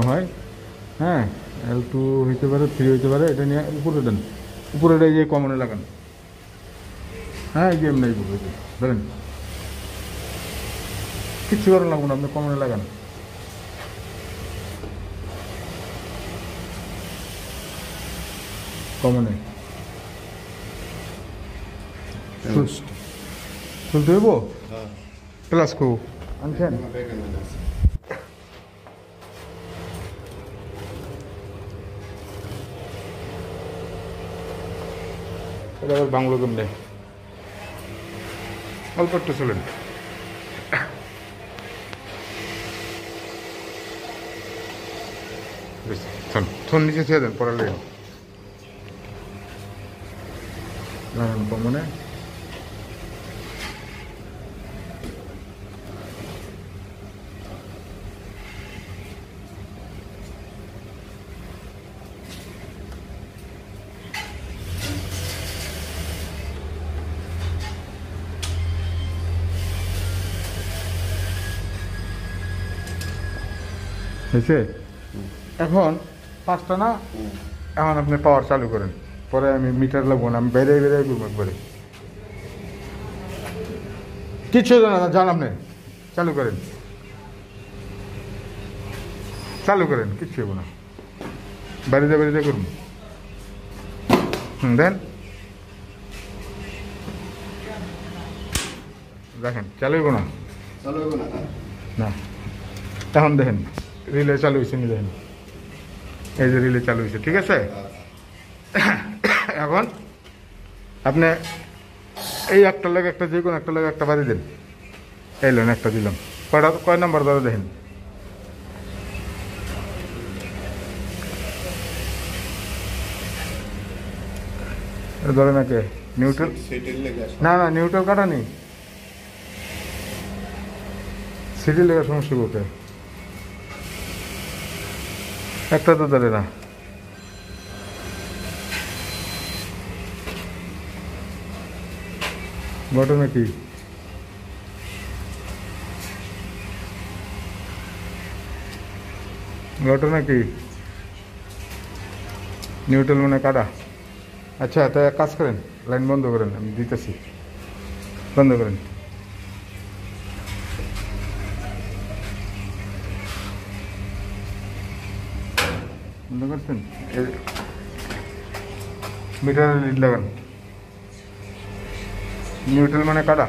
হয়। হ্যাঁ, L2 হইতে পারে, 3 হইতে পারে। এটা নিয়ে উপরে দেন, উপরে এই যে কমনে লাগান। হ্যাঁ, এই যে এমনি উপরে ধরেন, কিচ্ছু করার লাগবে না, আপনি কমনে লাগান। কমনে খুলতে হইব। প্লাস কো আনছেন? এটা আবার বাংলো কেমনে? অল্প একটু চলেন। থন নিচে ছেড়ে দেন, পরে লেন লাগান কমনে। হয়েছে? এখন 5টা না, এখন আপনি পাওয়ার চালু করেন, পরে আমি মিটার লাগবো না, আমি বেড়ে বেড়ে করবো একবারে। কিচ্ছু জানা না, জান আপনি চালু করেন, চালু করেন, কিচ্ছু হবো না, বাড়িতে বাড়িতে করুন। দেন, দেখেন চালু হইব না, না। এখন দেখেন রিলে চালু হয়েছে নি, দেখেন এই যে রিলে চালু হয়েছে, ঠিক আছে। এখন আপনি এই একটা লাগে একটা, যে কোনো একটা লাগে একটা বাড়ি দেন। এই লোন একটা দিলাম, কয় নাম্বার ধরে দেখেন। ধরে নাকি নিউট্রাল? না না, নিউট্রাল কাটা নেই, সিটি লেগে সমস্যা কোকে একটা তো ধরে না। ঘটনা কি? ঘটনা কি? নিউট্রাল মানে কাটা। আচ্ছা, তো এক কাজ করেন, লাইন বন্ধ করেন, আমি দিতেছি, বন্ধ করেন। বন্ধ করছেন? মিটারের লিড লাগান। নিউট্রাল মানে কাটা।